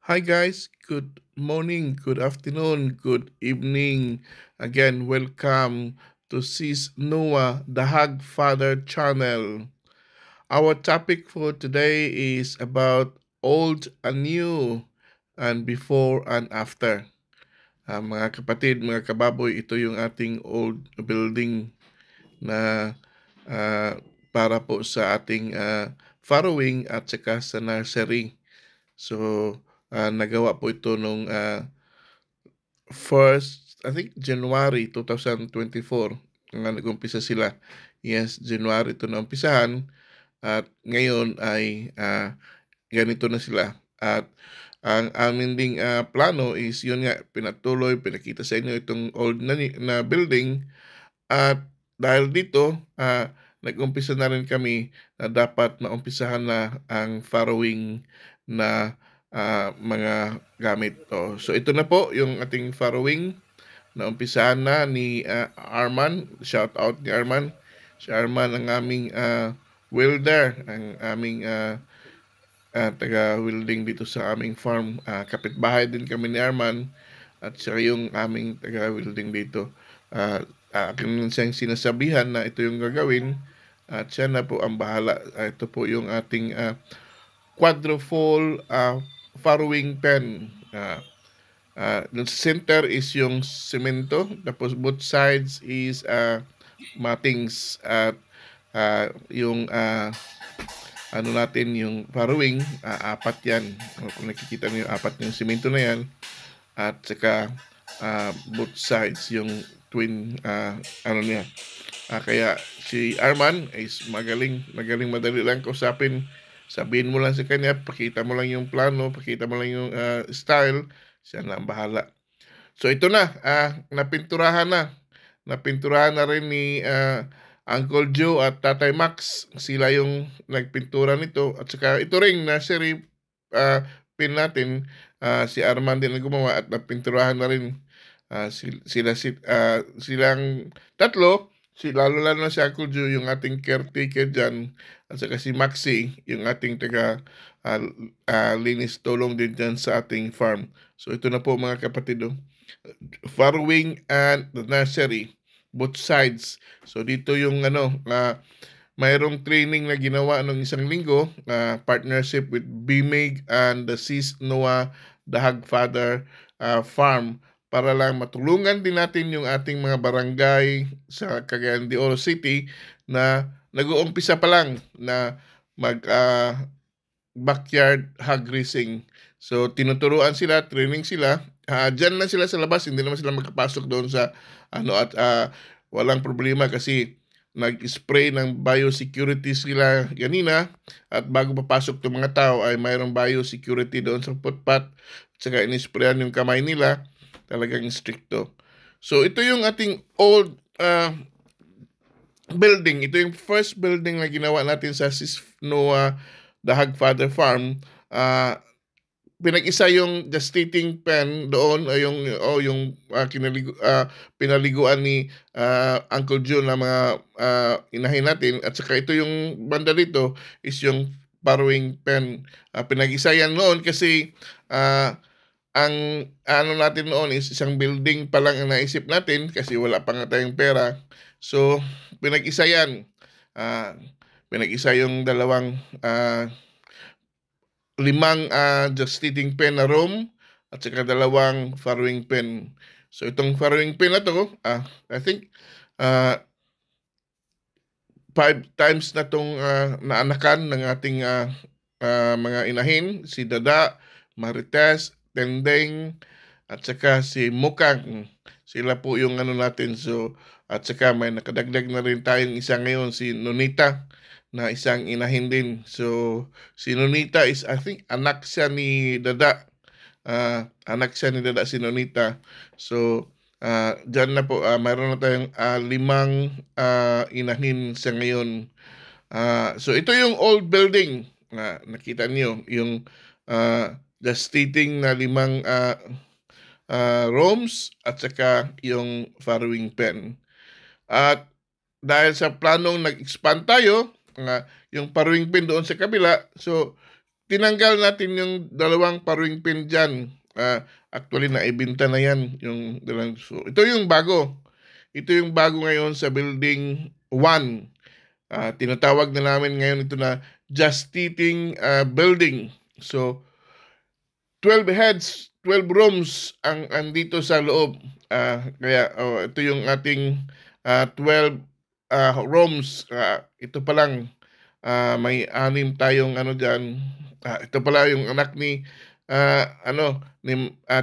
Hi guys, good morning, good afternoon, good evening. Again, welcome to Sis Noah, the Hag Father channel. Our topic for today is about old and new and before and after. Mga kapatid, mga kababoy, ito yung ating old building na ah, para po sa ating farrowing at saka sa nursery. So, nagawa po ito nung first, I think January 2024 nga nag-umpisa sila. Yes, January ito na umpisahan at ngayon ay ganito na sila. At ang amin ding plano is yun nga, pinatuloy, pinakita sa inyo itong old na building at dahil dito, nag-umpisa na rin kami na dapat maumpisahan na ang farrowing na mga gamit. So ito na po yung ating farrowing. Naumpisahan na ni Arman. Shout out ni Arman. Si Arman ang aming welder, ang aming taga-welding dito sa aming farm. Kapitbahay din kami ni Arman at siya yung aming taga-welding dito. Akin siyang sinasabihan na ito yung gagawin at siya na po ang bahala. Ito po yung ating quadrufold farrowing pen. The center is yung semento, tapos both sides is mattings at yung ano natin yung farrowing, apat yan. Kung nakikita niyo yung apat yung semento na yan at saka both sides yung twin ano niya. Kaya si Arman is magaling madali lang kausapin. Sabihin mo lang sa kanya, pakita mo lang yung plano, pakita mo lang yung style, siya na ang bahala. So ito na, napinturahan na. Napinturahan na rin ni Uncle Joe at Tatay Max. Sila yung nagpintura nito. At saka ito ring nursery pin natin, si Arman din ang gumawa at napinturahan na rin silang tatlo. Lalo na si Uncle Joe, yung ating caretaker dyan, at saka si Maxi, yung ating taga linis tulong din dyan sa ating farm. So ito na po mga kapatid, farrowing and the nursery, both sides. So dito yung mayroong training na ginawa nung isang linggo, partnership with BMIG and the Sis Noah, the Hagfather Farm, para lang matulungan din natin yung ating mga barangay sa Cagayan de Oro City na nag-uumpisa pa lang na mag backyard hog racing. So tinuturuan sila, training sila. Diyan lang sila sa labas, hindi naman sila magkapasok doon sa at walang problema kasi nag-spray ng biosecurity sila kanina at bago papasok ng mga tao ay mayroong biosecurity doon sa footpath at saka inisprayan yung kamay nila, talagang stricto. So ito yung ating old building. Ito yung first building na ginawa natin sa Sis Noah, the Hagfather Farm. Pinag-isa yung gestating pen doon, yung pinaliguan ni Uncle June na mga inahin natin, at saka ito yung banda dito is yung borrowing pen. Pinag-isa yan noon kasi ang ano natin noon is isang building pa lang ang naisip natin kasi wala pa nga tayong pera. So pinag-isa yan. Pinag-isa yung dalawang limang gestating pen na room at saka dalawang farrowing pen. So itong farrowing pen na to, I think 5 times na itong naanakan ng ating mga inahin, si Dada, Marites, Tendeng, at saka si Mukang. Sila po yung ano natin. So, at saka may nakadagdag na rin tayong isa ngayon, si Nonita, na isang inahin din. So, si Nonita is, I think, anak siya ni Dada. Anak siya ni Dada, si Nonita. So, dyan na po, mayroon na tayong 5 inahin sa ngayon. So, ito yung old building. Nakita niyo yung gestating na 5 rooms at saka yung farrowing pen. At dahil sa planong nag-expand tayo, yung farrowing pen doon sa kabila, so tinanggal natin yung dalawang paruwing pin dyan. Actually, naibenta na yan. So, ito yung bago. Ito yung bago ngayon sa building 1. Tinatawag na namin ngayon ito na Just Eating building. So, 12 heads, 12 rooms ang andito sa loob. Kaya ito yung ating 12 rooms. Ito pa lang, may 6 tayong ano dyan. Ito pala yung anak ni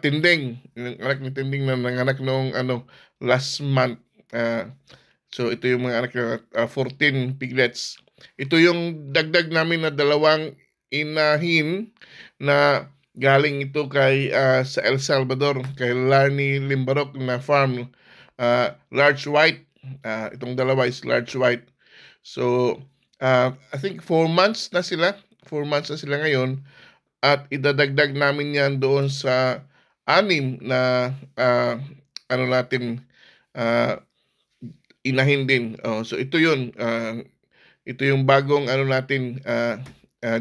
Tinding. Yung anak ni Tinding na nanganak noong last month. So ito yung mga anak na 14 piglets. Ito yung dagdag namin na 2 inahin na galing ito kay sa El Salvador, kay Larny Limbarok na farm, large white. Itong dalawa is large white. So I think 4 months na sila. 4 months na sila ngayon. At idadagdag namin yan doon sa 6 na inahin din. So ito yun. Ito yung bagong natin,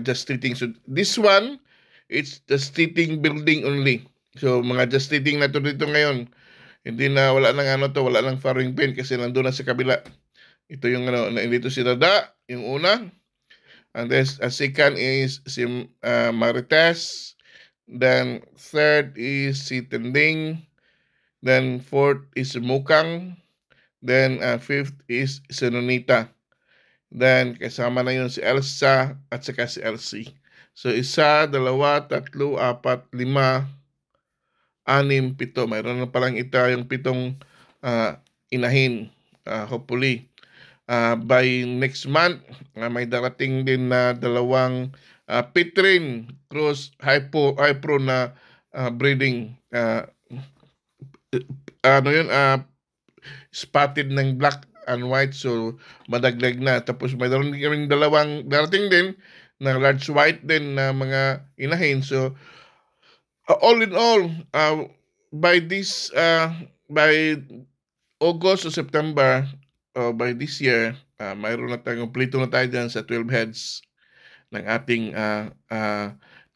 just eating. So this one, it's just eating building only. So mga just eating na to dito ngayon. Hindi na, wala nang wala nang farrowing pen kasi nandun na sa kabila. Ito yung dito si Dada, yung una. And then second is si Marites. Then third is si Tending. Then fourth is si Mukang. Then fifth is si Nonita. Then kasama na yun si Elsa at saka si Elsie. So 1, 2, 3, 4, 5, 6, 7. Mayroon na palang yung 7 inahin. Hopefully by next month may darating din na 2 Pitrin cross hypo na breeding. Spotted ng black and white, so madagdag na. Tapos mayroon din kaming 2 darating din na large white din na mga inahin. So all in all, by August or September by this year, mayroon na tayong kompleto na tayo dyan sa 12 heads ng ating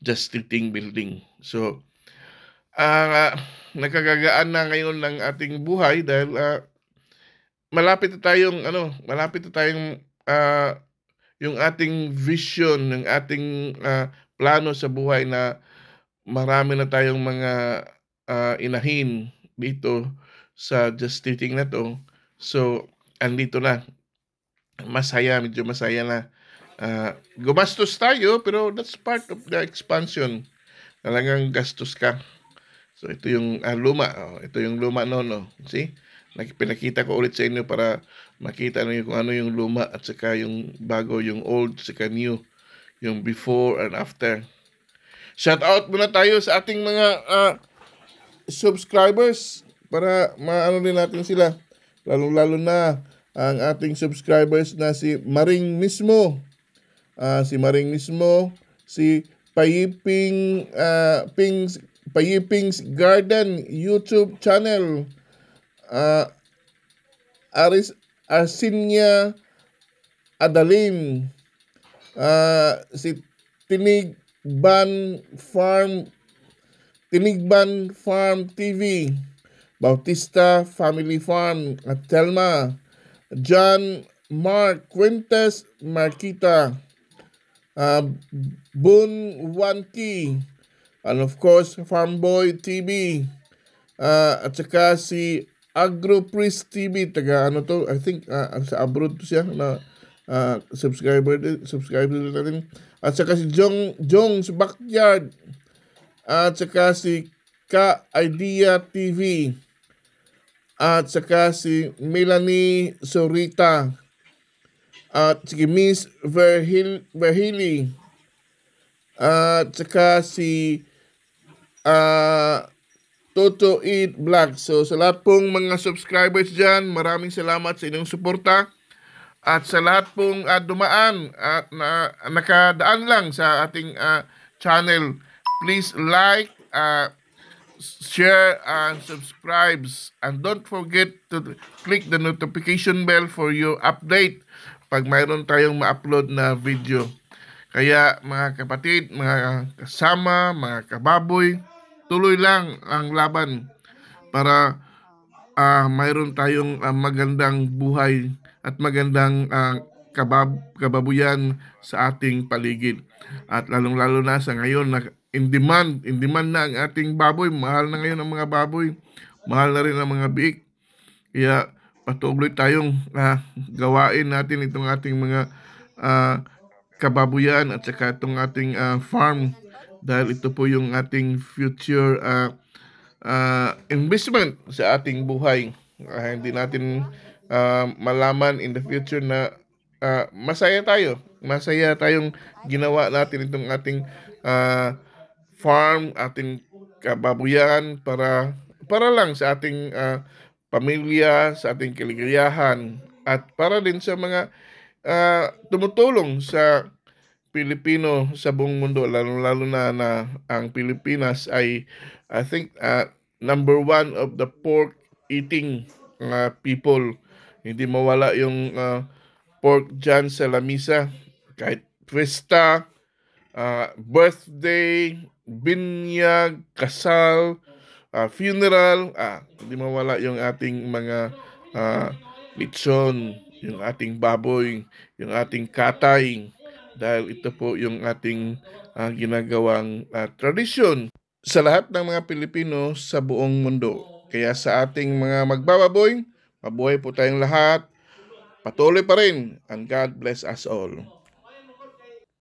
just eating building. So nakagagaan na ngayon ng ating buhay dahil malapit na tayong yung ating vision, yung ating plano sa buhay na marami na tayong mga inahin dito sa just eating na to. So andito na, medyo masaya na. Gumastos tayo pero that's part of the expansion. Talagang gastos ka. So ito yung luma. Ito yung luma no. See? Pinakita ko ulit sa inyo para makita niyo kung ano yung luma at saka yung bago, yung old, saka new, yung before and after. Shout out muna tayo sa ating mga subscribers para maano din natin sila. Lalo na ang ating subscribers na si Maring mismo. Si Payiping's Garden YouTube channel. Arsinia Adalim, si Tinigban Farm TV, Bautista Family Farm at Telma, John Mark Quintes Marquita, Boon Wanki, and of course Farmboy TV, at saka si AgroPriest TV, taga I think sa abroad to siya na subscriber natin. At saka si Jong's Backyard, at saka si Ka-Idea TV, at saka si Melanie Sorita, at si Miss Verhili, at saka si Toto Eat Black. So sa lahat pong mga subscribers dyan, maraming salamat sa inyong suporta. At sa lahat pong dumaan at nakadaan lang sa ating channel, please like, share, and subscribe. And don't forget to click the notification bell for your update pag mayroon tayong ma-upload na video. Kaya mga kapatid, mga kasama, mga kababoy, tuloy lang ang laban para mayroon tayong magandang buhay at magandang kababuyan sa ating paligid. At lalong-lalo na sa ngayon na in demand na ang ating baboy. Mahal na ngayon ang mga baboy. Mahal na rin ang mga biik. Kaya patuloy tayong gawain natin itong ating mga ah, kababuyan at saka itong ating farm dahil ito po yung ating future investment sa ating buhay. Hindi natin malaman in the future na masaya tayo. Masaya tayong ginawa natin itong ating ah, farm, ating kababuyan para lang sa ating pamilya, sa ating kaligayahan at para din sa mga tumutulong sa Pilipino sa buong mundo, lalo-lalo na ang Pilipinas ay I think number one of the pork eating people. Hindi mawala yung pork dyan sa lamisa. Kahit pesta, birthday, binyag, kasal, funeral, hindi mawala yung ating mga ah, lechon, yung ating baboy, yung ating katay, dahil ito po yung ating ginagawang tradisyon sa lahat ng mga Pilipino sa buong mundo. Kaya sa ating mga magbababoy, mabuhay po tayong lahat. Patuloy pa rin, and God bless us all.